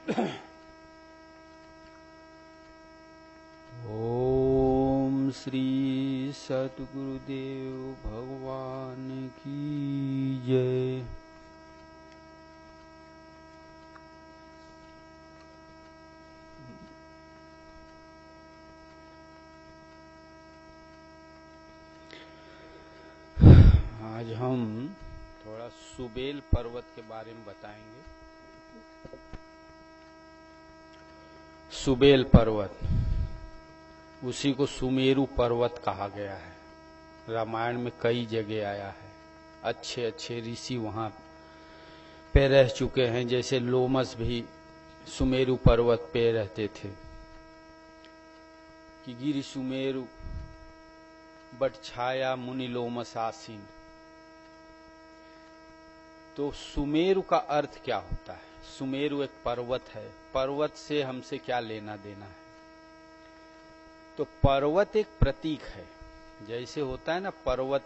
ओम श्री सतगुरुदेव भगवान की जय। आज हम थोड़ा सुबेल पर्वत के बारे में बताएंगे। सुबेल पर्वत, उसी को सुमेरु पर्वत कहा गया है। रामायण में कई जगह आया है। अच्छे अच्छे ऋषि वहां पे रह चुके हैं, जैसे लोमस भी सुमेरु पर्वत पे रहते थे कि गिरि सुमेरु बट छाया मुनि लोमस आसीन। तो सुमेरु का अर्थ क्या होता है? सुमेरु एक पर्वत है। पर्वत से हमसे क्या लेना देना है? तो पर्वत एक प्रतीक है। जैसे होता है ना, पर्वत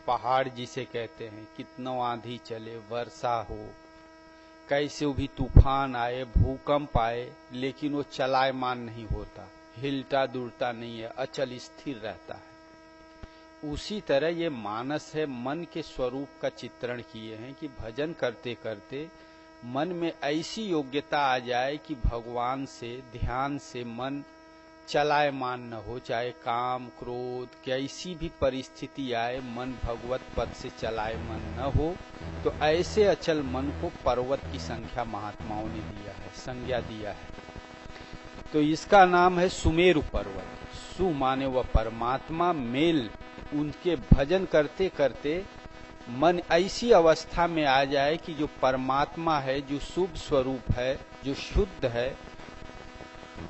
पहाड़ जिसे कहते हैं, कितना आंधी चले, वर्षा हो, कैसे भी तूफान आए, भूकंप आए, लेकिन वो चलायमान नहीं होता, हिलता डुलता नहीं है, अचल स्थिर रहता है। उसी तरह ये मानस है, मन के स्वरूप का चित्रण किए हैं कि भजन करते करते मन में ऐसी योग्यता आ जाए कि भगवान से ध्यान से मन चलायमान न हो, चाहे काम क्रोध कैसी भी परिस्थिति आए, मन भगवत पद से चलायमान न हो। तो ऐसे अचल मन को पर्वत की संख्या महात्माओं ने दिया है, संज्ञा दिया है। तो इसका नाम है सुमेरु पर्वत। सु माने वह परमात्मा, मेल उनके भजन करते करते मन ऐसी अवस्था में आ जाए कि जो परमात्मा है, जो शुभ स्वरूप है, जो शुद्ध है,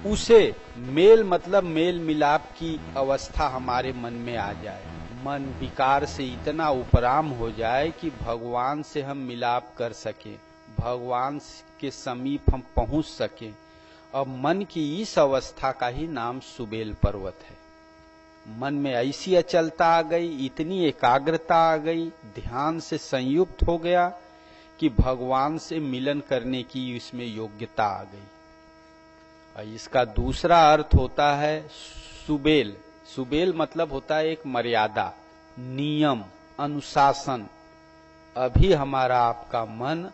उसे मेल मतलब मेल मिलाप की अवस्था हमारे मन में आ जाए। मन विकार से इतना उपराम हो जाए कि भगवान से हम मिलाप कर सकें, भगवान के समीप हम पहुंच सकें। और मन की इस अवस्था का ही नाम सुबेल पर्वत है। मन में ऐसी अचलता आ गई, इतनी एकाग्रता आ गई, ध्यान से संयुक्त हो गया कि भगवान से मिलन करने की इसमें योग्यता आ गई। और इसका दूसरा अर्थ होता है सुबेल। सुबेल मतलब होता है एक मर्यादा, नियम, अनुशासन। अभी हमारा आपका मन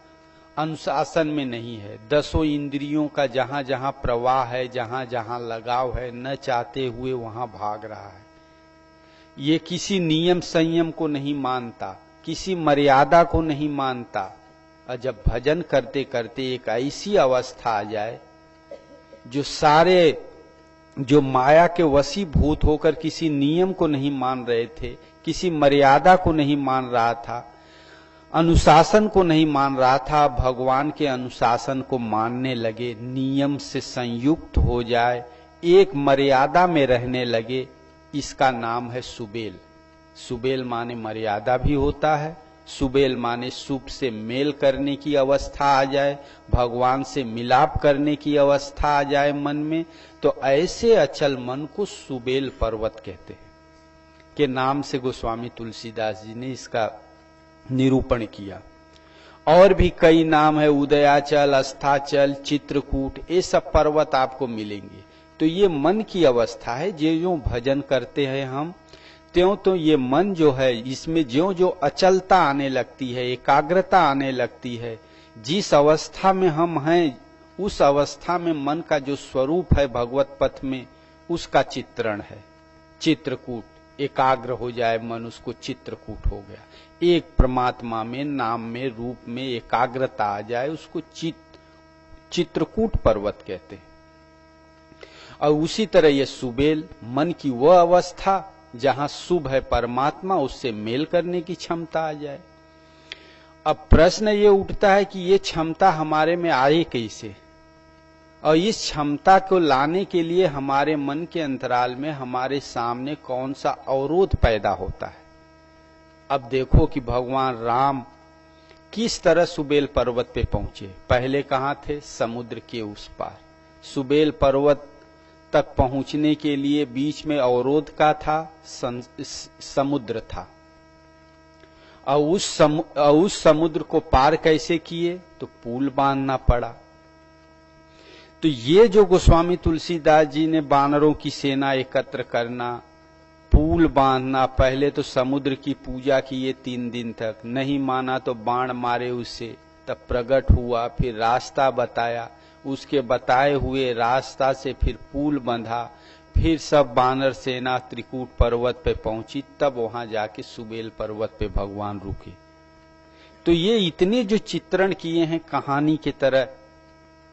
अनुशासन में नहीं है। 10 इंद्रियों का जहां जहां प्रवाह है, जहां जहां लगाव है, न चाहते हुए वहां भाग रहा है। ये किसी नियम संयम को नहीं मानता, किसी मर्यादा को नहीं मानता। और जब भजन करते करते एक ऐसी अवस्था आ जाए जो सारे जो माया के वशीभूत होकर किसी नियम को नहीं मान रहे थे, किसी मर्यादा को नहीं मान रहा था, अनुशासन को नहीं मान रहा था, भगवान के अनुशासन को मानने लगे, नियम से संयुक्त हो जाए, एक मर्यादा में रहने लगे। इसका नाम है सुबेल। सुबेल माने मर्यादा भी होता है। सुबेल माने शुभ से मेल करने की अवस्था आ जाए, भगवान से मिलाप करने की अवस्था आ जाए मन में। तो ऐसे अचल मन को सुबेल पर्वत कहते हैं, के नाम से गोस्वामी तुलसीदास जी ने इसका निरूपण किया। और भी कई नाम है, उदयाचल, अस्ताचल, चित्रकूट, ये सब पर्वत आपको मिलेंगे। तो ये मन की अवस्था है। जो भजन करते हैं हम, त्यों तो ये मन जो है, इसमें जो जो अचलता आने लगती है, एकाग्रता आने लगती है, जिस अवस्था में हम हैं, उस अवस्था में मन का जो स्वरूप है भगवत पथ में, उसका चित्रण है। चित्रकूट, एकाग्र हो जाए मन, उसको चित्रकूट हो गया। एक परमात्मा में, नाम में, रूप में एकाग्रता आ जाए, उसको चित्रकूट पर्वत कहते हैं। और उसी तरह ये सुबेल, मन की वह अवस्था जहां शुभ है परमात्मा, उससे मेल करने की क्षमता आ जाए। अब प्रश्न ये उठता है कि ये क्षमता हमारे में आए कैसे, और इस क्षमता को लाने के लिए हमारे मन के अंतराल में हमारे सामने कौन सा अवरोध पैदा होता है। अब देखो कि भगवान राम किस तरह सुबेल पर्वत पे पहुंचे। पहले कहां थे? समुद्र के उस पार। सुबेल पर्वत तक पहुंचने के लिए बीच में अवरोध का था, समुद्र था। और उस समुद्र को पार कैसे किए? तो पुल बांधना पड़ा। तो ये जो गोस्वामी तुलसीदास जी ने वानरों की सेना एकत्र करना, पुल बांधना, पहले तो समुद्र की पूजा की ये 3 दिन तक, नहीं माना तो बाण मारे उसे, तब प्रकट हुआ, फिर रास्ता बताया, उसके बताए हुए रास्ता से फिर पुल बंधा, फिर सब वानर सेना त्रिकूट पर्वत पे पहुंची, तब वहां जाके सुबेल पर्वत पे भगवान रुके। तो ये इतने जो चित्रण किए हैं कहानी के तरह,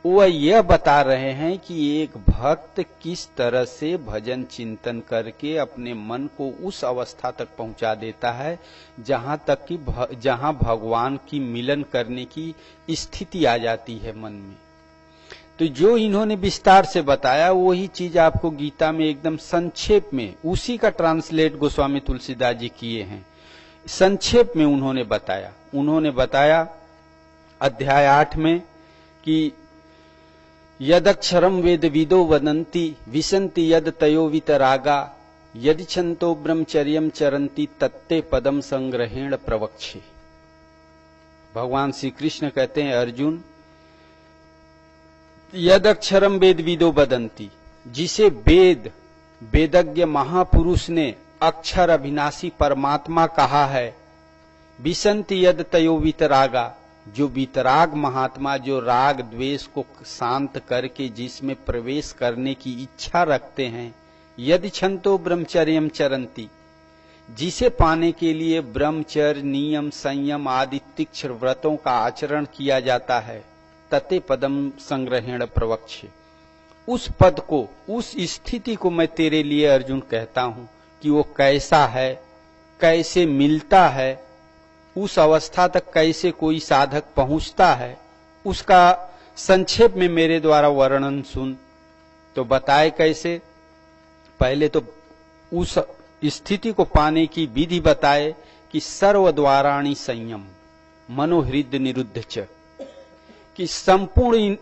वह यह बता रहे हैं कि एक भक्त किस तरह से भजन चिंतन करके अपने मन को उस अवस्था तक पहुंचा देता है जहां तक कि जहां भगवान की मिलन करने की स्थिति आ जाती है मन में। तो जो इन्होंने विस्तार से बताया वही चीज आपको गीता में एकदम संक्षेप में, उसी का ट्रांसलेट गोस्वामी तुलसीदास जी किए हैं। संक्षेप में उन्होंने बताया अध्याय 8 में कि यदक्षरम वेद विदो वदन्ति विशन्ति यद तयो वितरागा यदि छन्तो ब्रह्मचर्यम चरन्ति तत्ते पदम संग्रहेण प्रवक्षे। भगवान श्री कृष्ण कहते हैं, अर्जुन, यदक्षरम वेद विदो वदन्ति, जिसे वेदज्ञ महापुरुष ने अक्षर अविनाशी परमात्मा कहा है, विशन्ति यद तयो वितरागा, जो वितराग महात्मा, जो राग द्वेष को शांत करके जिसमें प्रवेश करने की इच्छा रखते हैं, यदि छन्तो ब्रह्मचर्यम चरन्ति, जिसे पाने के लिए ब्रह्मचर्य, नियम, संयम आदि तीक्ष्ण व्रतों का आचरण किया जाता है, तते पदम संग्रहेण प्रवक्षे, उस पद को, उस स्थिति को मैं तेरे लिए अर्जुन कहता हूं कि वो कैसा है, कैसे मिलता है, उस अवस्था तक कैसे कोई साधक पहुंचता है, उसका संक्षेप में मेरे द्वारा वर्णन सुन। तो बताए कैसे, पहले तो उस स्थिति को पाने की विधि बताए कि सर्वद्वाराणि संयम मनोहृदय निरुद्ध च, कि संपूर्ण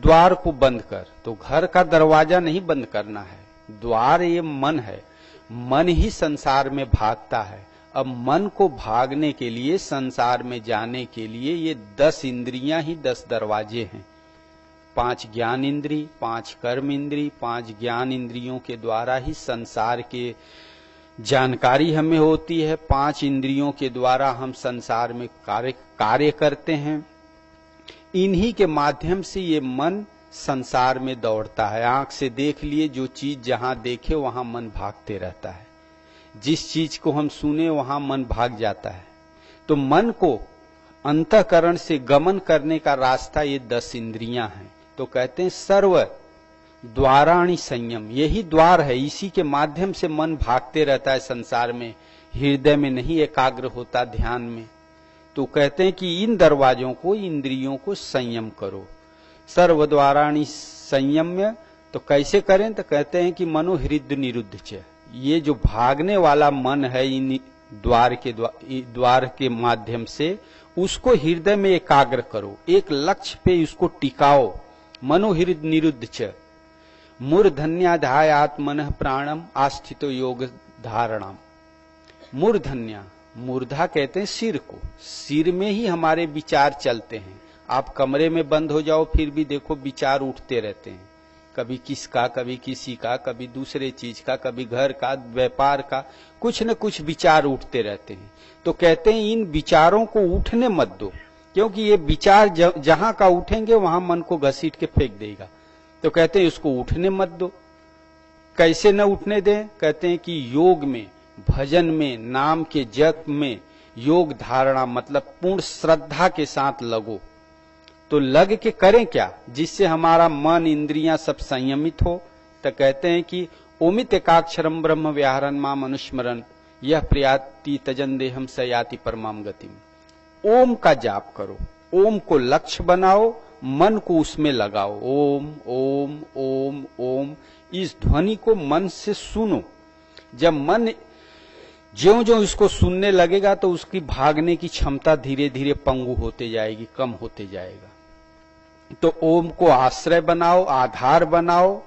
द्वार को बंद कर। तो घर का दरवाजा नहीं बंद करना है, द्वार ये मन है, मन ही संसार में भागता है। अब मन को भागने के लिए, संसार में जाने के लिए ये 10 इंद्रियां ही 10 दरवाजे हैं। 5 ज्ञान इंद्री, 5 कर्म इंद्री, 5 ज्ञान इंद्रियों के द्वारा ही संसार के जानकारी हमें होती है। 5 इंद्रियों के द्वारा हम संसार में कार्य करते हैं। इन्हीं के माध्यम से ये मन संसार में दौड़ता है। आंख से देख लिए जो चीज जहां देखे वहां मन भागते रहता है, जिस चीज को हम सुने वहां मन भाग जाता है। तो मन को अंतःकरण से गमन करने का रास्ता ये 10 इंद्रियां हैं। तो कहते हैं सर्व द्वाराणि संयम, यही द्वार है, इसी के माध्यम से मन भागते रहता है संसार में, हृदय में नहीं एकाग्र होता ध्यान में। तो कहते हैं कि इन दरवाजों को, इंद्रियों को संयम करो। सर्व द्वाराणि संयम्य, तो कैसे करें, तो कहते हैं कि मनोहृदय निरुद्ध च, ये जो भागने वाला मन है इन द्वार के माध्यम से, उसको हृदय में एकाग्र करो, एक लक्ष्य पे उसको टिकाओ। मनोहृदय निरुद्ध च मूर्धन्याधायात् मनः प्राणम आस्थितो योग धारणाम। मूर्धन्या, मूर्धा कहते हैं सिर को, सिर में ही हमारे विचार चलते हैं। आप कमरे में बंद हो जाओ फिर भी देखो विचार उठते रहते हैं, कभी किसका, कभी किसी का, कभी दूसरे चीज का, कभी घर का, व्यापार का, कुछ न कुछ विचार उठते रहते हैं। तो कहते हैं इन विचारों को उठने मत दो, क्योंकि ये विचार जहां का उठेंगे वहां मन को घसीट के फेंक देगा। तो कहते हैं इसको उठने मत दो। कैसे न उठने दें, कहते हैं कि योग में, भजन में, नाम के जप में, योग धारणा मतलब पूर्ण श्रद्धा के साथ लगो। तो लग के करें क्या, जिससे हमारा मन, इंद्रियां सब संयमित हो। तो कहते हैं कि ओमित एकाक्षरम ब्रह्म व्याहरन माम अनुस्मरन यह प्रयाति तजन देहम सयाति परमाम गतिम। ओम का जाप करो, ओम को लक्ष्य बनाओ, मन को उसमें लगाओ। ओम ओम ओम ओम, इस ध्वनि को मन से सुनो। जब मन ज्यों-ज्यों इसको सुनने लगेगा तो उसकी भागने की क्षमता धीरे धीरे पंगु होते जाएगी, कम होते जाएगा। तो ओम को आश्रय बनाओ, आधार बनाओ,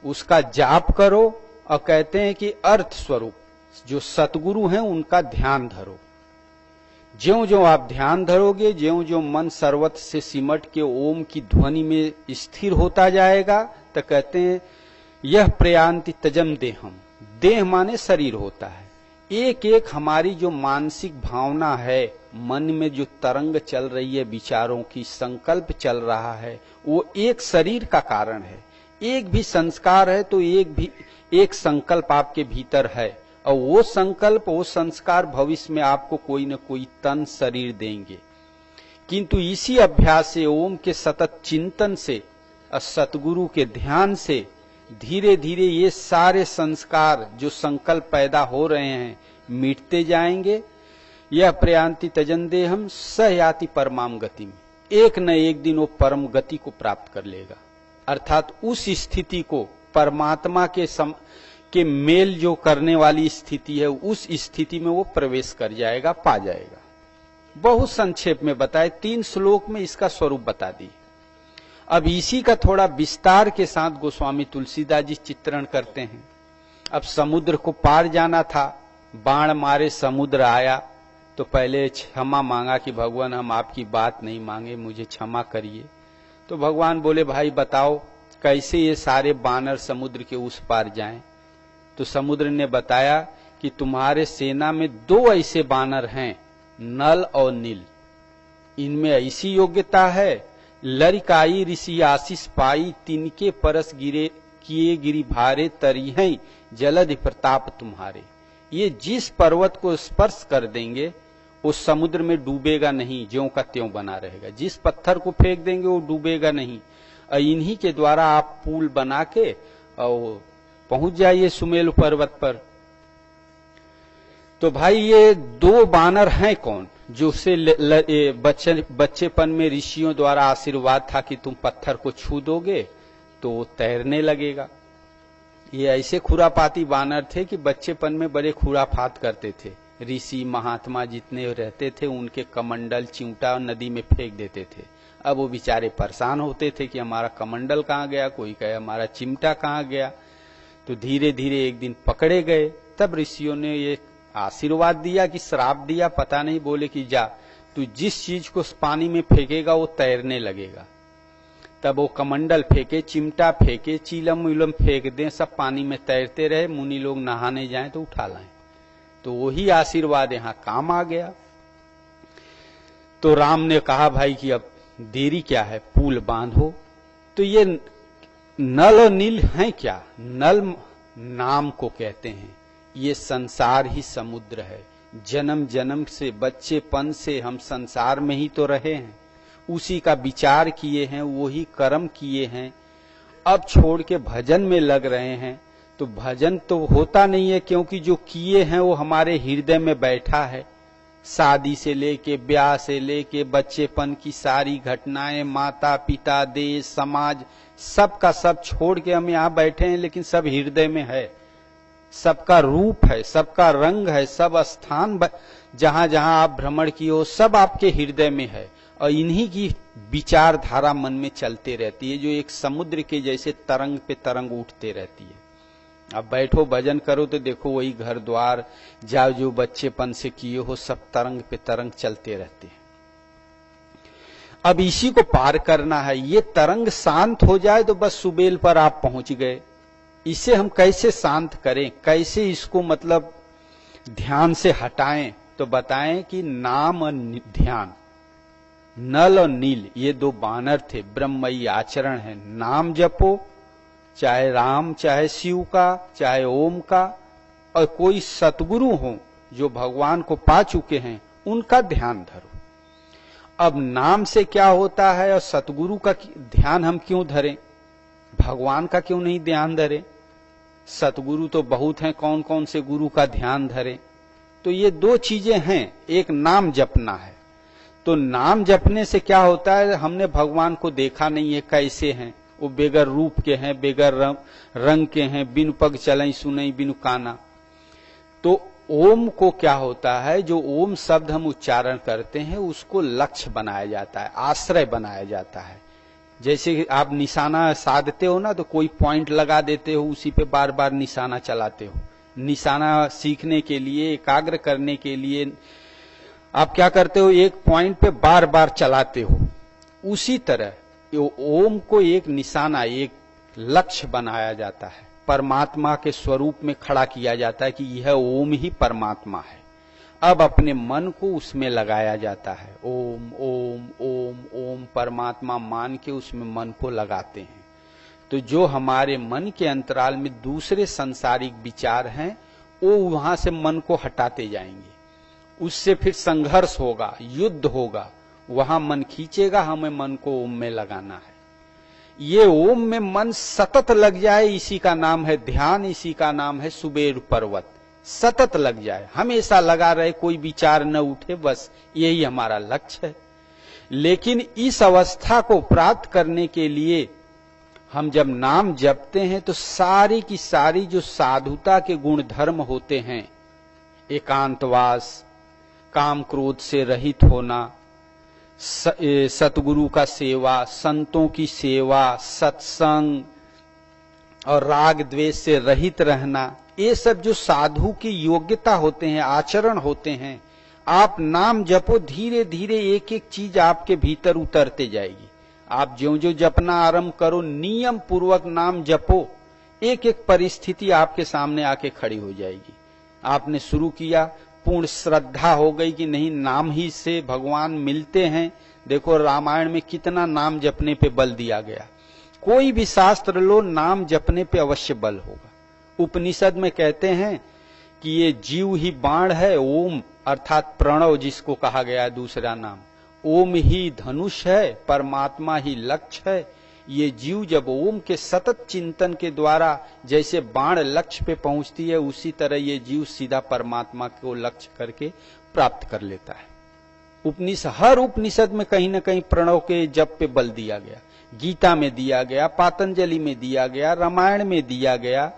उसका जाप करो। और कहते हैं कि अर्थ स्वरूप जो सतगुरु हैं उनका ध्यान धरो। ज्यों ज्यों आप ध्यान धरोगे, ज्यों ज्यों मन सर्वत्र से सिमट के ओम की ध्वनि में स्थिर होता जाएगा, तो कहते हैं यह प्रयांति तजम देहम। देह माने शरीर होता है। एक एक हमारी जो मानसिक भावना है, मन में जो तरंग चल रही है, विचारों की संकल्प चल रहा है, वो एक शरीर का कारण है। एक भी संस्कार है तो एक संकल्प आपके भीतर है, और वो संकल्प, वो संस्कार भविष्य में आपको कोई न कोई तन शरीर देंगे। किंतु इसी अभ्यास से, ओम के सतत चिंतन से और सतगुरु के ध्यान से धीरे धीरे ये सारे संस्कार जो संकल्प पैदा हो रहे हैं मिटते जाएंगे। यह प्रयांति तजंदेहम स याति परमाम गति में, एक न एक दिन वो परम गति को प्राप्त कर लेगा। अर्थात उस स्थिति को, परमात्मा के मेल जो करने वाली स्थिति है, उस स्थिति में वो प्रवेश कर जाएगा, पा जाएगा। बहुत संक्षेप में बताए, 3 श्लोक में इसका स्वरूप बता दी। अब इसी का थोड़ा विस्तार के साथ गोस्वामी तुलसीदास जी चित्रण करते हैं। अब समुद्र को पार जाना था, बाण मारे समुद्र आया, तो पहले क्षमा मांगा कि भगवान हम आपकी बात नहीं मांगे, मुझे क्षमा करिए। तो भगवान बोले भाई बताओ कैसे ये सारे बानर समुद्र के उस पार जाएं। तो समुद्र ने बताया कि तुम्हारे सेना में 2 ऐसे बानर हैं, नल और नील। इनमें ऐसी योग्यता है, लरिकाई ऋषि आशीष पाई, तिनके परस गिरे किए गिरी भारे, तरी हैं जलधि प्रताप तुम्हारे। ये जिस पर्वत को स्पर्श कर देंगे वो समुद्र में डूबेगा नहीं, ज्यों का त्यों बना रहेगा। जिस पत्थर को फेंक देंगे वो डूबेगा नहीं। और इन्हीं के द्वारा आप पुल बना के और पहुंच जाइए सुमेरु पर्वत पर। तो भाई ये 2 बानर हैं कौन, जो से बच्चेपन में ऋषियों द्वारा आशीर्वाद था कि तुम पत्थर को छू दोगे तो वो तैरने लगेगा। ये ऐसे खुरापाती बानर थे कि बच्चेपन में बड़े खुराफात करते थे। ऋषि महात्मा जितने रहते थे उनके कमंडल चिमटा नदी में फेंक देते थे। अब वो बेचारे परेशान होते थे कि हमारा कमंडल कहाँ गया, कोई कहे हमारा चिमटा कहाँ गया। तो धीरे धीरे एक दिन पकड़े गए। तब ऋषियों ने ये आशीर्वाद दिया कि श्राप दिया, पता नहीं, बोले कि जा तू जिस चीज को पानी में फेंकेगा वो तैरने लगेगा। तब वो कमंडल फेंके, चिमटा फेंके, चीलम उलम फेंक दें, सब पानी में तैरते रहे। मुनि लोग नहाने जाएं तो उठा लाएं। तो वही आशीर्वाद यहाँ काम आ गया। तो राम ने कहा भाई कि अब देरी क्या है, पुल बांधो। तो ये नल और नील हैं क्या? नल नाम को कहते हैं। ये संसार ही समुद्र है। जन्म जन्म से, बच्चेपन से हम संसार में ही तो रहे हैं, उसी का विचार किए हैं, वही कर्म किए हैं। अब छोड़ के भजन में लग रहे हैं तो भजन तो होता नहीं है, क्योंकि जो किए हैं वो हमारे हृदय में बैठा है। शादी से लेके, ब्याह से लेके, बच्चेपन की सारी घटनाएं, माता पिता, देश, समाज, सब का सब छोड़ के हम यहाँ बैठे हैं, लेकिन सब हृदय में है। सबका रूप है, सबका रंग है, सब स्थान जहां जहां आप भ्रमण किए हो सब आपके हृदय में है। और इन्हीं की विचारधारा मन में चलते रहती है, जो एक समुद्र के जैसे तरंग पे तरंग उठते रहती है। अब बैठो भजन करो तो देखो वही घर द्वार जाओ जो बच्चेपन से किए हो, सब तरंग पे तरंग चलते रहते हैं। अब इसी को पार करना है। ये तरंग शांत हो जाए तो बस सुबेल पर आप पहुंच गए। इसे हम कैसे शांत करें, कैसे इसको मतलब ध्यान से हटाएं? तो बताएं कि नाम और ध्यान, नल और नील ये 2 बानर थे, ब्रह्ममयी आचरण है। नाम जपो, चाहे राम, चाहे शिव का, चाहे ओम का, और कोई सतगुरु हो जो भगवान को पा चुके हैं उनका ध्यान धरो। अब नाम से क्या होता है और सतगुरु का ध्यान हम क्यों धरें, भगवान का क्यों नहीं ध्यान धरें? सतगुरु तो बहुत हैं, कौन कौन से गुरु का ध्यान धरें? तो ये 2 चीजें हैं। एक नाम जपना है, तो नाम जपने से क्या होता है, हमने भगवान को देखा नहीं है कैसे हैं, वो बेगर रूप के हैं, बेगर रंग के हैं, बिनु पग चलई सुनई बिनु काना। तो ओम को क्या होता है, जो ओम शब्द हम उच्चारण करते हैं उसको लक्ष्य बनाया जाता है, आश्रय बनाया जाता है। जैसे आप निशाना साधते हो ना, तो कोई पॉइंट लगा देते हो, उसी पे बार बार निशाना चलाते हो। निशाना सीखने के लिए, एकाग्र करने के लिए आप क्या करते हो, एक पॉइंट पे बार बार चलाते हो। उसी तरह ओम को एक निशाना, एक लक्ष्य बनाया जाता है, परमात्मा के स्वरूप में खड़ा किया जाता है कि यह ओम ही परमात्मा है। अब अपने मन को उसमें लगाया जाता है। ओम ओम ओम ओम परमात्मा मान के उसमें मन को लगाते हैं। तो जो हमारे मन के अंतराल में दूसरे सांसारिक विचार हैं, वो वहां से मन को हटाते जाएंगे। उससे फिर संघर्ष होगा, युद्ध होगा। वहां मन खींचेगा, हमें मन को ओम में लगाना है। ये ओम में मन सतत लग जाए, इसी का नाम है ध्यान, इसी का नाम है सुमेरु पर्वत। सतत लग जाए, हमेशा लगा रहे, कोई विचार न उठे, बस यही हमारा लक्ष्य है। लेकिन इस अवस्था को प्राप्त करने के लिए हम जब नाम जपते हैं तो सारी की सारी जो साधुता के गुण धर्म होते हैं, एकांतवास, काम क्रोध से रहित होना, सतगुरु का सेवा, संतों की सेवा, सत्संग और राग द्वेष से रहित रहना, ये सब जो साधु की योग्यता होते हैं, आचरण होते हैं, आप नाम जपो, धीरे धीरे एक एक चीज आपके भीतर उतरते जाएगी। आप ज्यों ज्यों जपना आरंभ करो, नियम पूर्वक नाम जपो, एक एक परिस्थिति आपके सामने आके खड़ी हो जाएगी। आपने शुरू किया, पूर्ण श्रद्धा हो गई कि नहीं, नाम ही से भगवान मिलते हैं। देखो रामायण में कितना नाम जपने पे बल दिया गया। कोई भी शास्त्र लो, नाम जपने पे अवश्य बल होगा। उपनिषद में कहते हैं कि ये जीव ही बाण है, ओम अर्थात प्रणव जिसको कहा गया है दूसरा नाम, ओम ही धनुष है, परमात्मा ही लक्ष्य है। ये जीव जब ओम के सतत चिंतन के द्वारा जैसे बाण लक्ष्य पे पहुंचती है, उसी तरह ये जीव सीधा परमात्मा को लक्ष्य करके प्राप्त कर लेता है। हर उपनिषद में कहीं न कहीं प्रणव के जप पे बल दिया गया। गीता में दिया गया, पातंजलि में दिया गया, रामायण में दिया गया।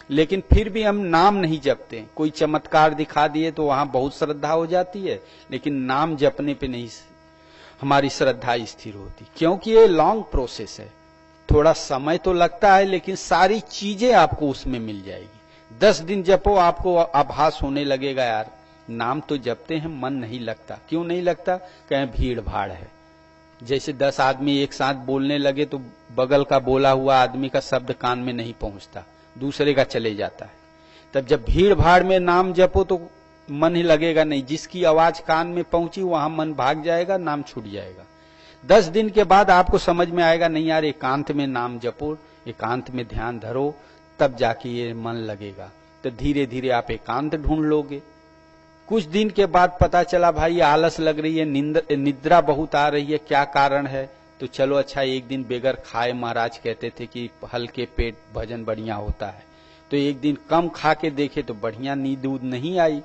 लेकिन फिर भी हम नाम नहीं जपते। कोई चमत्कार दिखा दिए तो वहां बहुत श्रद्धा हो जाती है, लेकिन नाम जपने पे नहीं हमारी श्रद्धा स्थिर होती, क्योंकि ये लॉन्ग प्रोसेस है। थोड़ा समय तो लगता है, लेकिन सारी चीजें आपको उसमें मिल जाएगी। 10 दिन जपो, आपको आभास होने लगेगा यार नाम तो जपते हैं, मन नहीं लगता। क्यों नहीं लगता? कहीं भीड़ भाड़ है। जैसे 10 आदमी एक साथ बोलने लगे तो बगल का बोला हुआ आदमी का शब्द कान में नहीं पहुंचता, दूसरे का चले जाता है। तब जब भीड़ भाड़ में नाम जपो तो मन ही लगेगा नहीं। जिसकी आवाज कान में पहुंची वहां मन भाग जाएगा, नाम छूट जाएगा। 10 दिन के बाद आपको समझ में आएगा नहीं यार, एकांत में नाम जपो, एकांत में ध्यान धरो, तब जाके ये मन लगेगा। तो धीरे धीरे आप एकांत ढूंढ लोगे। कुछ दिन के बाद पता चला भाई आलस लग रही है, निद्रा बहुत आ रही है, क्या कारण है? तो चलो अच्छा, एक दिन बेगर खाए, महाराज कहते थे कि हल्के पेट भजन बढ़िया होता है। तो एक दिन कम खा के देखे तो बढ़िया नींद नहीं आई।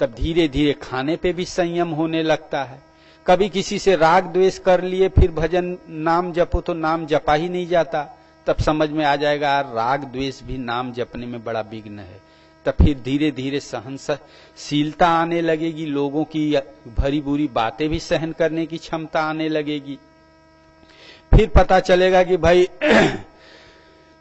तब धीरे धीरे खाने पे भी संयम होने लगता है। कभी किसी से राग द्वेष कर लिए, फिर भजन नाम जपो तो नाम जपा ही नहीं जाता। तब समझ में आ जाएगा यार राग द्वेष भी नाम जपने में बड़ा विघ्न है। तब फिर धीरे धीरे सहनशीलता आने लगेगी, लोगों की भरी बुरी बातें भी सहन करने की क्षमता आने लगेगी। फिर पता चलेगा कि भाई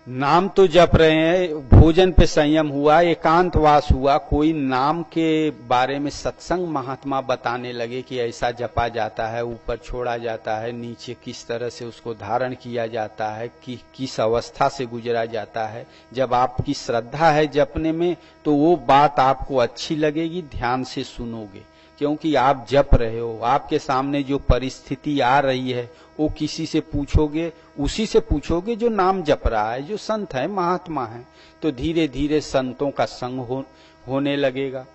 नाम तो जप रहे हैं, भोजन पे संयम हुआ, एकांतवास हुआ, कोई नाम के बारे में सत्संग महात्मा बताने लगे कि ऐसा जपा जाता है, ऊपर छोड़ा जाता है, नीचे किस तरह से उसको धारण किया जाता है, कि किस अवस्था से गुजरा जाता है। जब आपकी श्रद्धा है जपने में तो वो बात आपको अच्छी लगेगी, ध्यान से सुनोगे, क्योंकि आप जप रहे हो। आपके सामने जो परिस्थिति आ रही है वो किसी से पूछोगे, उसी से पूछोगे जो नाम जप रहा है, जो संत है, महात्मा है। तो धीरे धीरे संतों का संग होने लगेगा,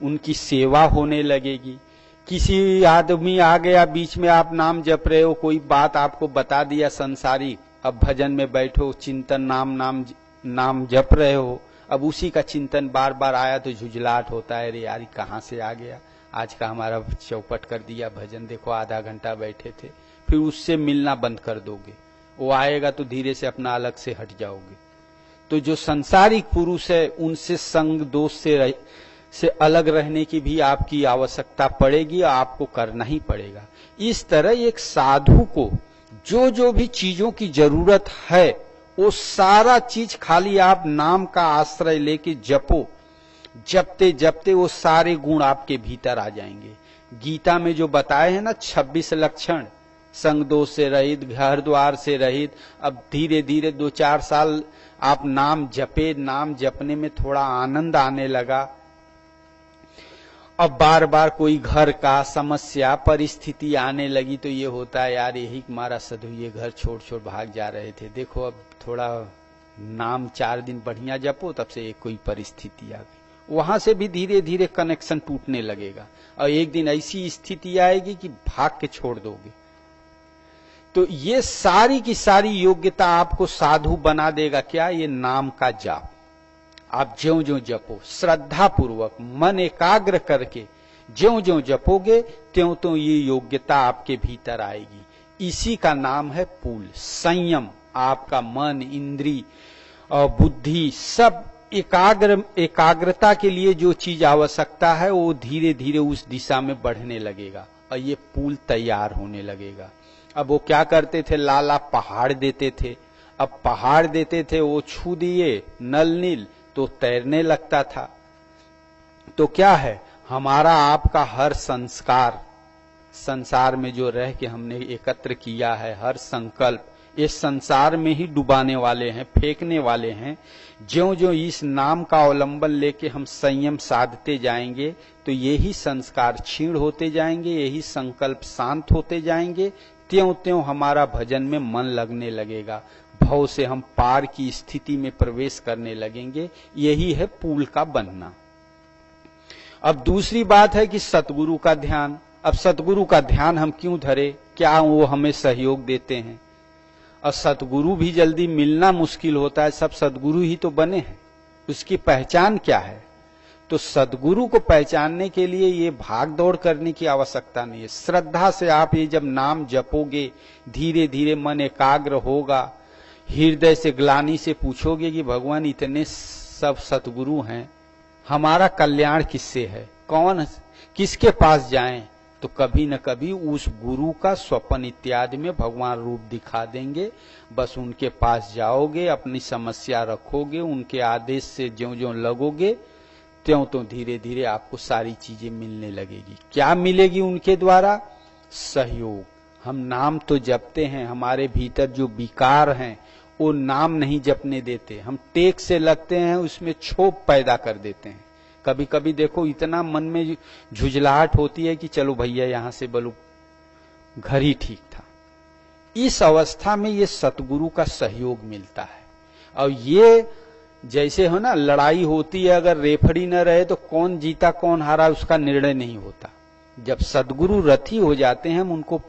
उनकी सेवा होने लगेगी। किसी आदमी आ गया बीच में, आप नाम जप रहे हो, कोई बात आपको बता दिया संसारी, अब भजन में बैठो, चिंतन नाम जप रहे हो, अब उसी का चिंतन बार बार आया तो झुझलाहट होता है, अरे यार कहाँ से आ गया, आज का हमारा चौपट कर दिया भजन, देखो आधा घंटा बैठे थे। फिर उससे मिलना बंद कर दोगे, वो आएगा तो धीरे से अपना अलग से हट जाओगे। तो जो संसारिक पुरुष है उनसे संग दोष से अलग रहने की भी आपकी आवश्यकता पड़ेगी, आपको करना ही पड़ेगा। इस तरह एक साधु को जो जो भी चीजों की जरूरत है वो सारा चीज खाली आप नाम का आश्रय लेके जपो, जपते जपते वो सारे गुण आपके भीतर आ जाएंगे। गीता में जो बताए हैं ना 26 लक्षण, संग दोष से रहित, घर द्वार से रहित। अब धीरे धीरे 2-4 साल आप नाम जपे, नाम जपने में थोड़ा आनंद आने लगा। अब बार बार कोई घर का समस्या परिस्थिति आने लगी तो ये होता है यार यही हमारा साधु ये घर छोड़ छोड़ भाग जा रहे थे, देखो अब थोड़ा नाम 4 दिन बढ़िया जपो, तब से एक कोई परिस्थिति आ गई। वहां से भी धीरे धीरे कनेक्शन टूटने लगेगा और एक दिन ऐसी स्थिति आएगी कि भाग के छोड़ दोगे। तो ये सारी की सारी योग्यता आपको साधु बना देगा। क्या? ये नाम का जाप। आप ज्यों ज्यों जपो, श्रद्धा पूर्वक मन एकाग्र करके ज्यों ज्यों जपोगे त्यों त्यों ये योग्यता आपके भीतर आएगी। इसी का नाम है पूल, संयम। आपका मन, इंद्री और बुद्धि सब एकाग्रता के लिए जो चीज आवश्यकता है वो धीरे धीरे उस दिशा में बढ़ने लगेगा और ये पुल तैयार होने लगेगा। अब वो क्या करते थे, लाला पहाड़ देते थे। अब पहाड़ देते थे, वो छू दिए नल नील तो तैरने लगता था। तो क्या है, हमारा आपका हर संस्कार, संसार में जो रह के हमने एकत्र किया है, हर संकल्प इस संसार में ही डुबाने वाले हैं, फेंकने वाले हैं। ज्यों ज्यों इस नाम का अवलंबन लेके हम संयम साधते जाएंगे तो यही संस्कार क्षीण होते जाएंगे, यही संकल्प शांत होते जाएंगे। त्यों त्यों हमारा भजन में मन लगने लगेगा, भव से हम पार की स्थिति में प्रवेश करने लगेंगे। यही है पुल का बनना। अब दूसरी बात है कि सतगुरु का ध्यान। अब सतगुरु का ध्यान हम क्यों धरे? क्या वो हमें सहयोग देते हैं? और सतगुरु भी जल्दी मिलना मुश्किल होता है, सब सतगुरु ही तो बने हैं। उसकी पहचान क्या है? तो सतगुरु को पहचानने के लिए ये भाग दौड़ करने की आवश्यकता नहीं है। श्रद्धा से आप ये जब नाम जपोगे, धीरे धीरे मन एकाग्र होगा, हृदय से ग्लानि से पूछोगे कि भगवान इतने सब सतगुरु हैं, हमारा कल्याण किससे है, कौन किसके पास जाएं? तो कभी न कभी उस गुरु का स्वप्न इत्यादि में भगवान रूप दिखा देंगे। बस उनके पास जाओगे, अपनी समस्या रखोगे, उनके आदेश से ज्यों ज्यों लगोगे त्यों त्यों धीरे धीरे आपको सारी चीजें मिलने लगेगी। क्या मिलेगी उनके द्वारा? सहयोग। हम नाम तो जपते हैं, हमारे भीतर जो विकार हैं वो नाम नहीं जपने देते। हम टेक से लगते हैं, उसमें क्षोभ पैदा कर देते हैं। कभी कभी देखो इतना मन में झुंझलाहट होती है कि चलो भैया यहां से बोलो घर ही ठीक था। इस अवस्था में ये सतगुरु का सहयोग मिलता है। और ये जैसे हो ना, लड़ाई होती है, अगर रेफरी न रहे तो कौन जीता कौन हारा उसका निर्णय नहीं होता। जब सतगुरु रथी हो जाते हैं, हम उनको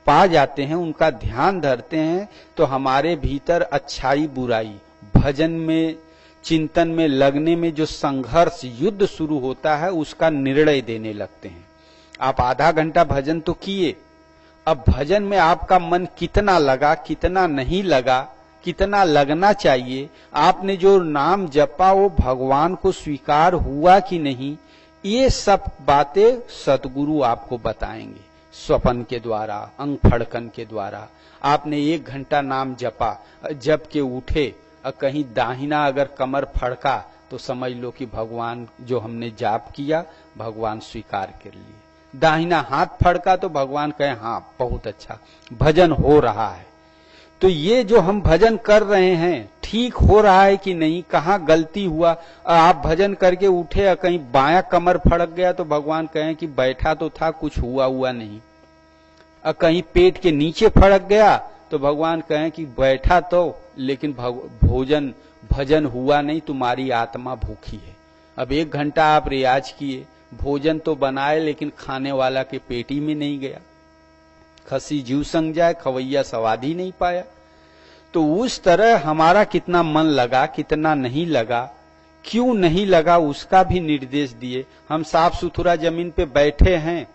पा जाते हैं, उनका ध्यान धरते हैं, तो हमारे भीतर अच्छाई बुराई, भजन में चिंतन में लगने में जो संघर्ष युद्ध शुरू होता है उसका निर्णय देने लगते हैं। आप आधा घंटा भजन तो किए, अब भजन में आपका मन कितना लगा, कितना नहीं लगा, कितना लगना चाहिए, आपने जो नाम जपा वो भगवान को स्वीकार हुआ कि नहीं, ये सब बातें सतगुरु आपको बताएंगे स्वपन के द्वारा, अंग फड़कन के द्वारा। आपने 1 घंटा नाम जपा, जप के उठे और कहीं दाहिना अगर कमर फड़का तो समझ लो कि भगवान जो हमने जाप किया भगवान स्वीकार कर लिए। दाहिना हाथ फड़का तो भगवान कहे हाँ बहुत अच्छा भजन हो रहा है। तो ये जो हम भजन कर रहे हैं ठीक हो रहा है कि नहीं, कहाँ गलती हुआ। आप भजन करके उठे और कहीं बायां कमर फड़क गया तो भगवान कहें कि बैठा तो था कुछ हुआ नहीं, और कहीं पेट के नीचे फड़क गया तो भगवान कहें कि बैठा तो लेकिन भजन हुआ नहीं, तुम्हारी आत्मा भूखी है। अब 1 घंटा आप रियाज किए, भोजन तो बनाए लेकिन खाने वाला के पेटी में नहीं गया। खसी जीव संग जाए, खवैया स्वाद ही नहीं पाया। तो उस तरह हमारा कितना मन लगा, कितना नहीं लगा, क्यों नहीं लगा, उसका भी निर्देश दिए। हम साफ सुथरा जमीन पे बैठे हैं,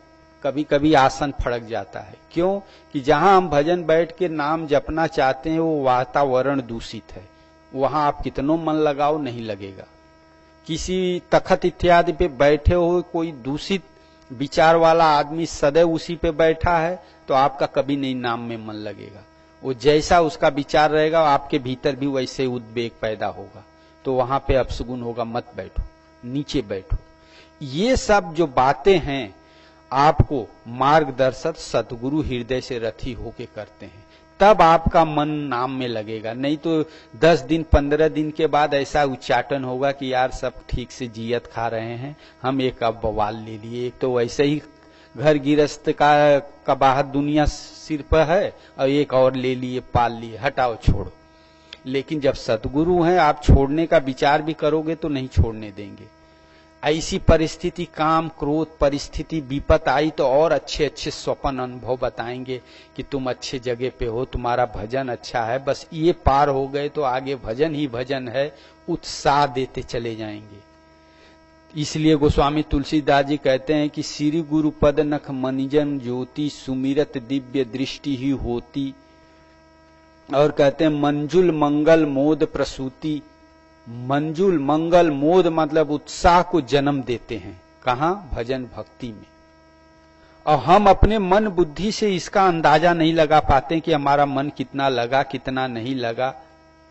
कभी कभी आसन फड़क जाता है। क्यों? कि जहां हम भजन बैठ के नाम जपना चाहते हैं वो वातावरण दूषित है, वहां आप कितनों मन लगाओ नहीं लगेगा। किसी तखत इत्यादि पे बैठे हो, कोई दूषित विचार वाला आदमी सदैव उसी पे बैठा है तो आपका कभी नहीं नाम में मन लगेगा। वो जैसा उसका विचार रहेगा आपके भीतर भी वैसे उद्वेग पैदा होगा, तो वहां पे अपशगुन होगा, मत बैठो, नीचे बैठो। ये सब जो बातें हैं आपको मार्गदर्शक सतगुरु हृदय से रथी होके करते हैं, तब आपका मन नाम में लगेगा। नहीं तो 10 दिन 15 दिन के बाद ऐसा उच्चाटन होगा कि यार सब ठीक से जियत खा रहे हैं, हम एक अब बवाल ले लिए। एक तो वैसे ही घर गिरस्त का बाहर दुनिया सिर पर है और एक और ले लिए, पाल लिए, हटाओ छोड़ो। लेकिन जब सतगुरु हैं, आप छोड़ने का विचार भी करोगे तो नहीं छोड़ने देंगे। ऐसी परिस्थिति, काम क्रोध परिस्थिति विपत आई तो और अच्छे अच्छे स्वप्न अनुभव बताएंगे कि तुम अच्छे जगह पे हो, तुम्हारा भजन अच्छा है, बस ये पार हो गए तो आगे भजन ही भजन है, उत्साह देते चले जाएंगे। इसलिए गोस्वामी तुलसीदास जी कहते हैं कि श्री गुरु पद नख मनिजन ज्योति, सुमिरत दिव्य दृष्टि ही होती। और कहते हैं मंजुल मंगल मोद प्रसूति। मंजुल मंगल मोद मतलब उत्साह को जन्म देते हैं। कहां? भजन भक्ति में। और हम अपने मन बुद्धि से इसका अंदाजा नहीं लगा पाते कि हमारा मन कितना लगा कितना नहीं लगा।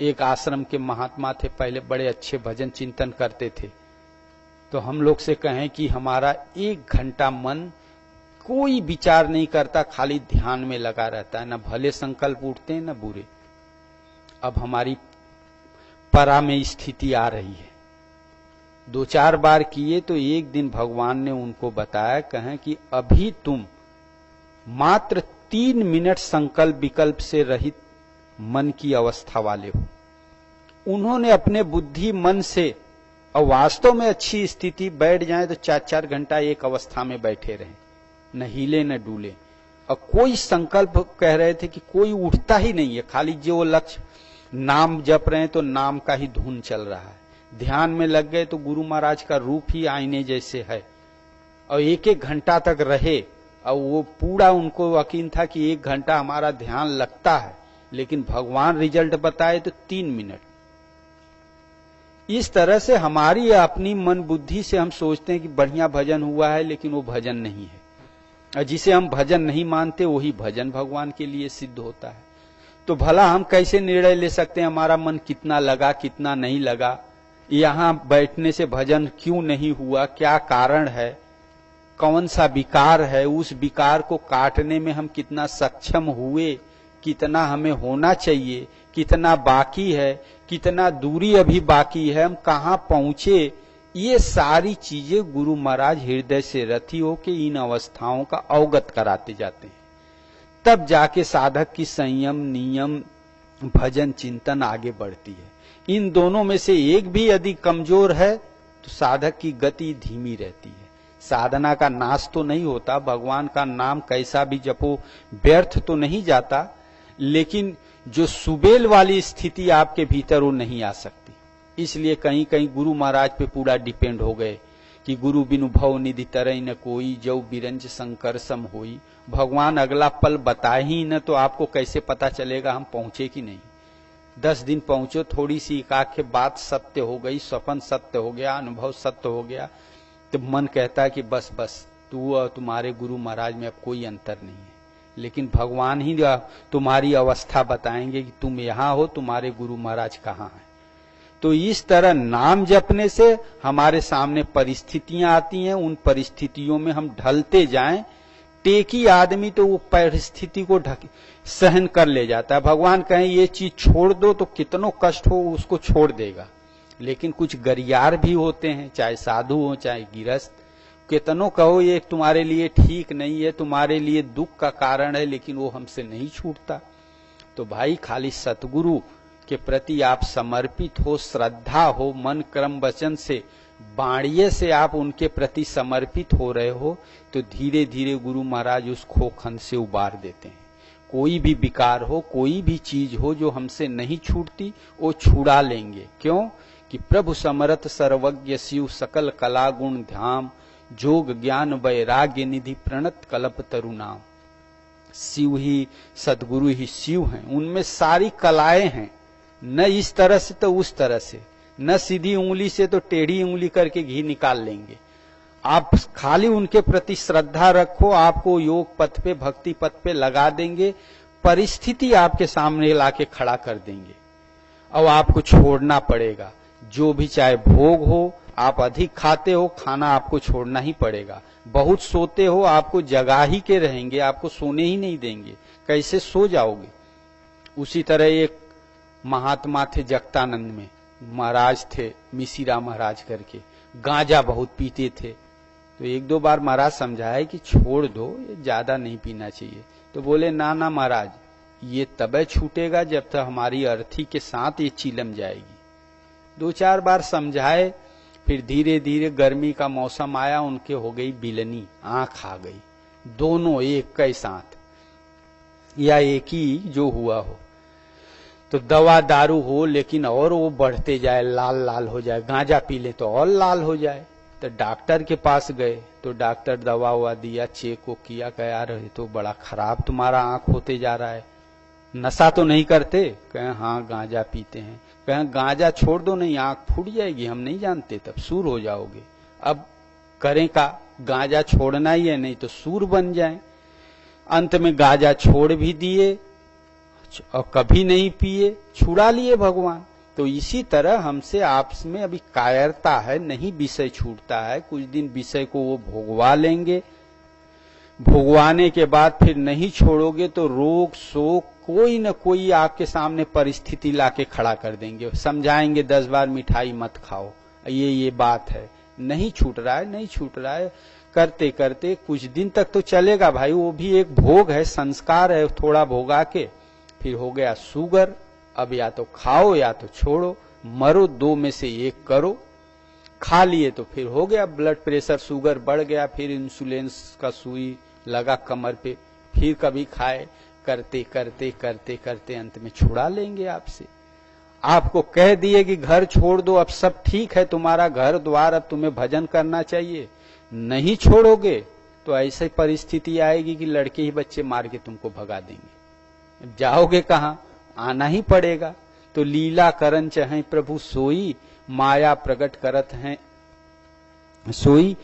एक आश्रम के महात्मा थे, पहले बड़े अच्छे भजन चिंतन करते थे। तो हम लोग से कहें कि हमारा 1 घंटा मन कोई विचार नहीं करता, खाली ध्यान में लगा रहता है, न भले संकल्प उठते हैं न बुरे। अब हमारी परा में स्थिति आ रही है। 2-4 बार किए तो एक दिन भगवान ने उनको बताया, कहें कि अभी तुम मात्र 3 मिनट संकल्प विकल्प से रहित मन की अवस्था वाले हो। उन्होंने अपने बुद्धि मन से, और वास्तव में अच्छी स्थिति, बैठ जाए तो 4-4 घंटा एक अवस्था में बैठे रहे, न हिले न डूले। और कोई संकल्प, कह रहे थे कि कोई उठता ही नहीं है, खाली जो लक्ष्य नाम जप रहे हैं तो नाम का ही धुन चल रहा है। ध्यान में लग गए तो गुरु महाराज का रूप ही आईने जैसे है। और 1-1 घंटा तक रहे, और वो पूरा उनको यकीन था कि 1 घंटा हमारा ध्यान लगता है, लेकिन भगवान रिजल्ट बताए तो 3 मिनट। इस तरह से हमारी अपनी मन बुद्धि से हम सोचते हैं कि बढ़िया भजन हुआ है, लेकिन वो भजन नहीं है। और जिसे हम भजन नहीं मानते वही भजन भगवान के लिए सिद्ध होता है। तो भला हम कैसे निर्णय ले सकते हैं हमारा मन कितना लगा कितना नहीं लगा, यहां बैठने से भजन क्यों नहीं हुआ, क्या कारण है, कौन सा विकार है, उस विकार को काटने में हम कितना सक्षम हुए, कितना हमें होना चाहिए, कितना बाकी है, कितना दूरी अभी बाकी है, हम कहां पहुंचे, ये सारी चीजें गुरु महाराज हृदय से रथी होके इन अवस्थाओं का अवगत कराते जाते हैं। तब जाके साधक की संयम नियम भजन चिंतन आगे बढ़ती है। इन दोनों में से एक भी यदि कमजोर है तो साधक की गति धीमी रहती है। साधना का नाश तो नहीं होता, भगवान का नाम कैसा भी जपो व्यर्थ तो नहीं जाता, लेकिन जो सुबेल वाली स्थिति आपके भीतर वो नहीं आ सकती। इसलिए कहीं कहीं गुरु महाराज पे पूरा डिपेंड हो गए कि गुरु बिनु भव निधि तरई न कोई, जव बिरंज शंकर सम होई। भगवान अगला पल बताए ही न तो आपको कैसे पता चलेगा हम पहुंचे कि नहीं। 10 दिन पहुंचो, थोड़ी सी एकाके बात सत्य हो गई, स्वप्न सत्य हो गया, अनुभव सत्य हो गया, तो मन कहता है कि बस बस तू और तुम्हारे गुरु महाराज में अब कोई अंतर नहीं है। लेकिन भगवान ही तुम्हारी अवस्था बताएंगे कि तुम यहां हो, तुम्हारे गुरु महाराज कहां हैं। तो इस तरह नाम जपने से हमारे सामने परिस्थितियां आती हैं, उन परिस्थितियों में हम ढलते जाएं। टेकी आदमी तो वो परिस्थिति को सहन कर ले जाता है। भगवान कहें ये चीज छोड़ दो तो कितनों कष्ट हो उसको छोड़ देगा। लेकिन कुछ गरियार भी होते हैं, चाहे साधु हो चाहे गृहस्थ, कितनों कहो ये तुम्हारे लिए ठीक नहीं है, तुम्हारे लिए दुख का कारण है, लेकिन वो हमसे नहीं छूटता। तो भाई खाली सतगुरु के प्रति आप समर्पित हो, श्रद्धा हो, मन कर्म वचन से बाणीय से आप उनके प्रति समर्पित हो रहे हो, तो धीरे धीरे गुरु महाराज उस खोखन से उबार देते हैं। कोई भी विकार हो, कोई भी चीज हो जो हमसे नहीं छूटती, वो छुड़ा लेंगे। क्यों? कि प्रभु समरथ सर्वज्ञ शिव, सकल कला गुण ध्याम, जोग ज्ञान वैराग्य निधि, प्रणत कल्प तरुनाम। शिव ही, सदगुरु ही शिव हैं, उनमें सारी कलाएं हैं, न इस तरह से तो उस तरह से, न सीधी उंगली से तो टेढ़ी उंगली करके घी निकाल लेंगे। आप खाली उनके प्रति श्रद्धा रखो, आपको योग पथ पे भक्ति पथ पे लगा देंगे, परिस्थिति आपके सामने लाके खड़ा कर देंगे। अब आपको छोड़ना पड़ेगा, जो भी चाहे भोग हो, आप अधिक खाते हो, खाना आपको छोड़ना ही पड़ेगा। बहुत सोते हो, आपको जगा ही के रहेंगे, आपको सोने ही नहीं देंगे, कैसे सो जाओगे। उसी तरह एक महात्मा थे जगतानंद में, महाराज थे मिसिरा महाराज करके, गांजा बहुत पीते थे। तो एक दो बार महाराज समझाए कि छोड़ दो, ये ज्यादा नहीं पीना चाहिए। तो बोले ना ना महाराज, ये तबे छूटेगा जब तक हमारी अर्थी के साथ ये चिलम जाएगी। दो चार बार समझाए, फिर धीरे धीरे गर्मी का मौसम आया, उनके हो गई बिलनी, आंख आ गई, दोनों एक के साथ या एक ही जो हुआ हो। तो दवा दारू हो लेकिन और वो बढ़ते जाए, लाल लाल हो जाए, गांजा पी ले तो और लाल हो जाए। तो डॉक्टर के पास गए तो डॉक्टर दवा हुआ दिया, चेक को किया, कहा यार ये तो बड़ा खराब तुम्हारा आंख होते जा रहा है, नशा तो नहीं करते? कहें हाँ गांजा पीते हैं। कहें गांजा छोड़ दो, नहीं आंख फूट जाएगी, हम नहीं जानते, तब सूर हो जाओगे। अब करें का, गांजा छोड़ना ही है, नहीं तो सूर बन जाए। अंत में गांजा छोड़ भी दिए और कभी नहीं पिए, छुड़ा लिए भगवान। तो इसी तरह हमसे आपस में अभी कायरता है, नहीं विषय छूटता है। कुछ दिन विषय को वो भोगवा लेंगे, भोगवाने के बाद फिर नहीं छोड़ोगे तो रोग शोक कोई न कोई आपके सामने परिस्थिति लाके खड़ा कर देंगे, समझाएंगे 10 बार मिठाई मत खाओ, ये बात है, नहीं छूट रहा है, नहीं छूट रहा है। करते करते कुछ दिन तक तो चलेगा भाई, वो भी एक भोग है, संस्कार है, थोड़ा भोगा के फिर हो गया शुगर। अब या तो खाओ या तो छोड़ो, मरो, दो में से एक करो। खा लिए तो फिर हो गया ब्लड प्रेशर, शुगर बढ़ गया, फिर इंसुलिन का सुई लगा कमर पे, फिर कभी खाए। करते करते करते करते अंत में छुड़ा लेंगे आपसे। आपको कह दिए कि घर छोड़ दो, अब सब ठीक है, तुम्हारा घर द्वार, अब तुम्हें भजन करना चाहिए, नहीं छोड़ोगे तो ऐसी परिस्थिति आएगी कि लड़के ही बच्चे मार के तुमको भगा देंगे। जाओगे कहां? आना ही पड़ेगा। तो लीला करन चाहे प्रभु सोई, माया प्रकट करत हैं सोई।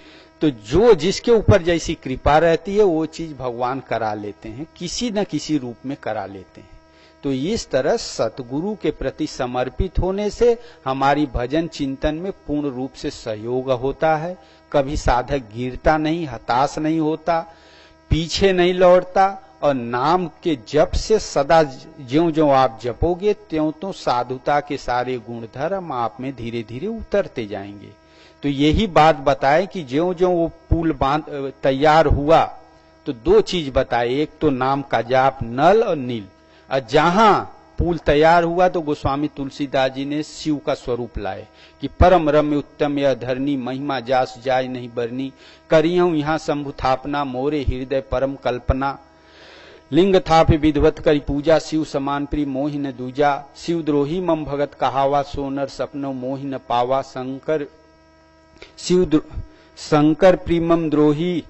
तो जो जिसके ऊपर जैसी कृपा रहती है वो चीज भगवान करा लेते हैं, किसी न किसी रूप में करा लेते हैं। तो इस तरह सतगुरु के प्रति समर्पित होने से हमारी भजन चिंतन में पूर्ण रूप से सहयोग होता है। कभी साधक गिरता नहीं, हताश नहीं होता, पीछे नहीं लौटता, और नाम के जप से सदा ज्यों ज्यों आप जपोगे त्यों तो साधुता के सारे गुण धर्म आप में धीरे धीरे उतरते जाएंगे। तो यही बात बताए कि ज्यों ज्यों वो पुल बांध तैयार हुआ तो दो चीज बताए, एक तो नाम का जाप नल और नील। और जहां पुल तैयार हुआ तो गोस्वामी तुलसीदास जी ने शिव का स्वरूप लाए कि परम रम्य उत्तम यह धरनी, महिमा जास जाय नहीं बरनी, करियहूं यहाँ शंभु थापना, मोरे हृदय परम कल्पना, लिंग थापि विधवत करी पूजा, शिव समान प्रिय मोहि न दूजा, शिव द्रोही मम भगत कहावा, सोनर सपनो मोहि न पावा, शंकर प्रीमम द्रोही,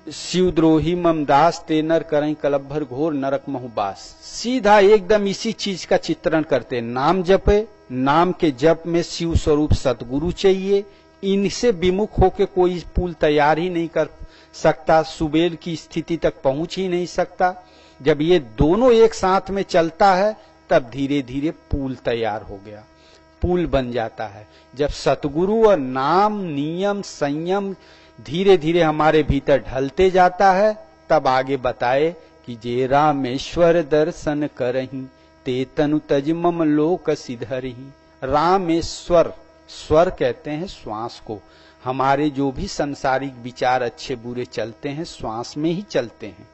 शिव द्रोही मम दास, तेनर करई कलब भर घोर नरक महुबास। सीधा एकदम इसी चीज का चित्रण करते, नाम जपे, नाम के जप में शिव स्वरूप सतगुरु चाहिए, इनसे विमुख होके कोई पुल तैयार ही नहीं कर सकता, सुबेल की स्थिति तक पहुंच ही नहीं सकता। जब ये दोनों एक साथ में चलता है तब धीरे धीरे पुल तैयार हो गया, पुल बन जाता है। जब सतगुरु और नाम नियम संयम धीरे धीरे हमारे भीतर ढलते जाता है तब आगे बताए कि जे रामेश्वर दर्शन करही, ते तनु तज मम लोक सिधरही। रामेश्वर, स्वर कहते हैं श्वास को, हमारे जो भी सांसारिक विचार अच्छे बुरे चलते हैं श्वास में ही चलते हैं।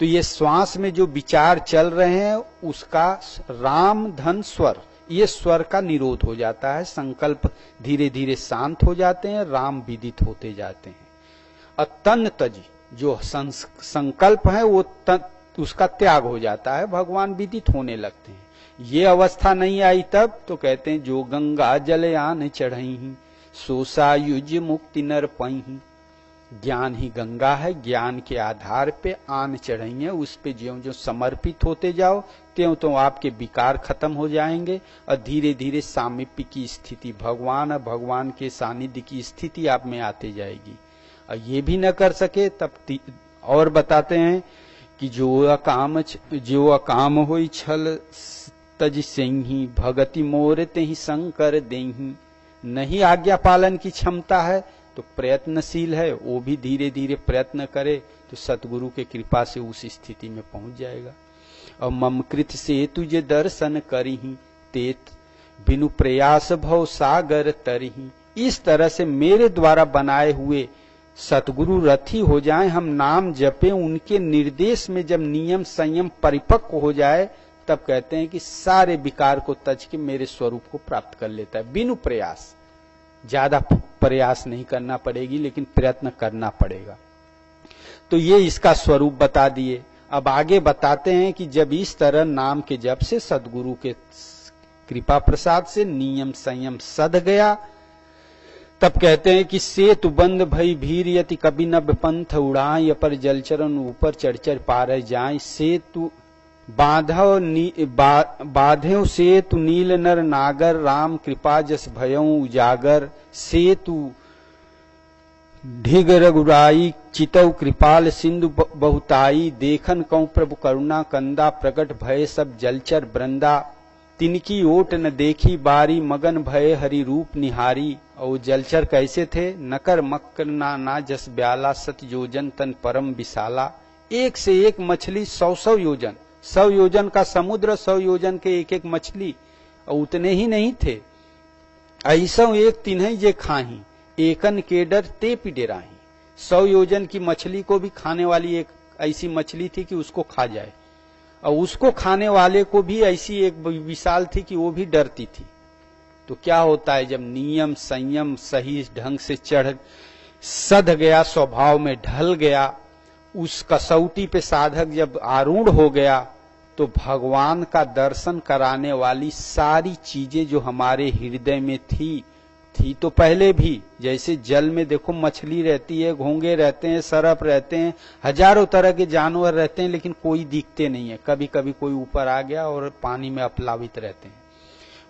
तो ये श्वास में जो विचार चल रहे हैं उसका राम धन स्वर, ये स्वर का निरोध हो जाता है, संकल्प धीरे धीरे शांत हो जाते हैं, राम विदित होते जाते हैं। और तन तज जो संकल्प है वो उसका त्याग हो जाता है, भगवान विदित होने लगते हैं। ये अवस्था नहीं आई तब तो कहते हैं जो गंगा जलयान चढ़ही, सोसा युज मुक्ति नर पही। ज्ञान ही गंगा है, ज्ञान के आधार पे आन चढ़ी है, उस पे ज्यों ज्यों समर्पित होते जाओ त्यों तो आपके विकार खत्म हो जाएंगे और धीरे धीरे सामीप्य की स्थिति, भगवान और भगवान के सानिध्य की स्थिति आप में आते जाएगी। और ये भी न कर सके तब और बताते हैं कि जो अकाम होई छल तज सेही, भगति मोर तेहि शंकर देही। नहीं आज्ञा पालन की क्षमता है तो प्रयत्नशील है, वो भी धीरे धीरे प्रयत्न करे तो सतगुरु के कृपा से उस स्थिति में पहुंच जाएगा। और ममकृत से तुझे दर्शन करही, तेत बिनु प्रयास भव सागर तरही। इस तरह से मेरे द्वारा बनाए हुए सतगुरु रथी हो जाएं, हम नाम जपें, उनके निर्देश में जब नियम संयम परिपक्व हो जाए तब कहते हैं कि सारे विकार को तज के मेरे स्वरूप को प्राप्त कर लेता है बिनु प्रयास। ज्यादा प्रयास नहीं करना पड़ेगी लेकिन प्रयत्न करना पड़ेगा। तो ये इसका स्वरूप बता दिए। अब आगे बताते हैं कि जब इस तरह नाम के जप से सद्गुरु के कृपा प्रसाद से नियम संयम सध गया, तब कहते हैं कि सेतु बंद भई भीर यति कभी न पंथ उड़ाई, अपर जलचरण ऊपर चढ़ चढ़ पार जाए। सेतु बाधेव सेतु नील नर नागर, राम कृपा जस भयऊ उजागर। सेतु ढिग रघुराई, चितौ कृपाल सिंधु बहुताई। देखन कौ प्रभु करुणा कंदा, प्रकट भय सब जलचर वृंदा। तिनकी ओट न देखी बारी, मगन भय हरि रूप निहारी। और जलचर कैसे थे? नकर मकर ना जस ब्याला, सत योजन तन परम विशाला। एक से एक मछली 100 योजन, 100 योजन का समुद्र, 100 योजन के एक एक मछली। और उतने ही नहीं थे, ऐसा एक तिन्हई जे खाही, एकन के डर ते पिडेराही। 100 योजन की मछली को भी खाने वाली एक ऐसी मछली थी कि उसको खा जाए, और उसको खाने वाले को भी ऐसी एक विशाल थी कि वो भी डरती थी। तो क्या होता है, जब नियम संयम सही ढंग से चढ़ सध गया, स्वभाव में ढल गया, उस कसौटी पे साधक जब आरूढ़ हो गया, तो भगवान का दर्शन कराने वाली सारी चीजें जो हमारे हृदय में थी तो पहले भी, जैसे जल में देखो मछली रहती है, घोंगे रहते हैं, सरप रहते हैं, हजारों तरह के जानवर रहते हैं, लेकिन कोई दिखते नहीं है। कभी कभी कोई ऊपर आ गया और पानी में अपलावित रहते हैं।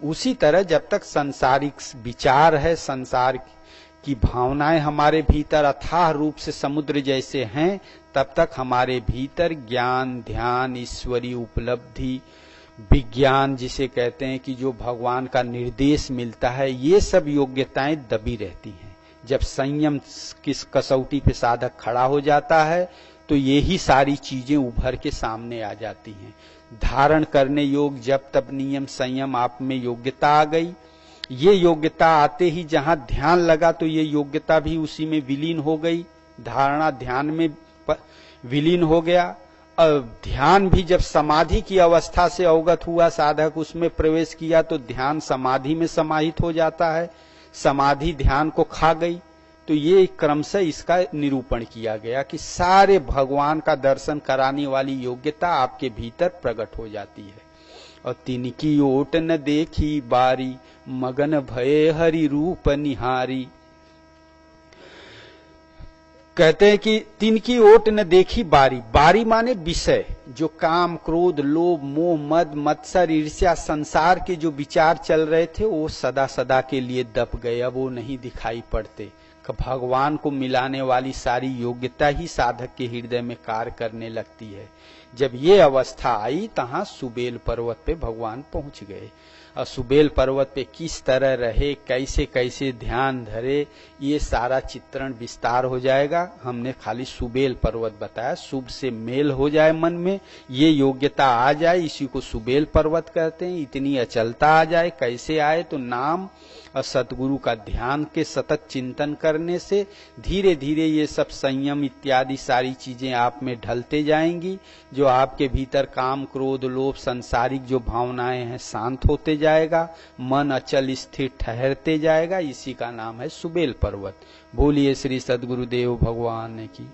उसी तरह जब तक सांसारिक विचार है, संसार की भावनाएं हमारे भीतर अथाह रूप से समुद्र जैसे हैं, तब तक हमारे भीतर ज्ञान, ध्यान, ईश्वरीय उपलब्धि, विज्ञान जिसे कहते हैं कि जो भगवान का निर्देश मिलता है, ये सब योग्यताएं दबी रहती हैं। जब संयम किस कसौटी पे साधक खड़ा हो जाता है तो यही सारी चीजें उभर के सामने आ जाती हैं। धारण करने योग जब तब नियम संयम आप में योग्यता आ गई। ये योग्यता आते ही जहां ध्यान लगा तो ये योग्यता भी उसी में विलीन हो गई, धारणा ध्यान में विलीन हो गया। अब ध्यान भी जब समाधि की अवस्था से अवगत हुआ, साधक उसमें प्रवेश किया, तो ध्यान समाधि में समाहित हो जाता है, समाधि ध्यान को खा गई। तो ये क्रमशः इसका निरूपण किया गया कि सारे भगवान का दर्शन कराने वाली योग्यता आपके भीतर प्रकट हो जाती है। और तिनकी ओट न देखी बारी, मगन भये हरि रूप निहारी। कहते हैं कि तिनकी ओट न देखी बारी, बारी माने विषय, जो काम क्रोध लोभ मोह मद मत्सर ईर्ष्या संसार के जो विचार चल रहे थे वो सदा सदा के लिए दब गए, अब वो नहीं दिखाई पड़ते। भगवान को मिलाने वाली सारी योग्यता ही साधक के हृदय में कार्य करने लगती है। जब ये अवस्था आई तहां सुबेल पर्वत पे भगवान पहुंच गए। और सुबेल पर्वत पे किस तरह रहे, कैसे कैसे ध्यान धरे, ये सारा चित्रण विस्तार हो जाएगा। हमने खाली सुबेल पर्वत बताया, शुभ से मेल हो जाए मन में, ये योग्यता आ जाए, इसी को सुबेल पर्वत कहते हैं। इतनी अचलता आ जाए, कैसे आए, तो नाम और सतगुरु का ध्यान के सतत चिंतन करने से धीरे धीरे ये सब संयम इत्यादि सारी चीजें आप में ढलते जाएंगी। जो आपके भीतर काम क्रोध लोभ संसारिक जो भावनाएं हैं शांत होते जाएगा, मन अचल स्थिर ठहरते जाएगा। इसी का नाम है सुबेल पर्वत। बोलिए श्री सद्गुरुदेव भगवान की।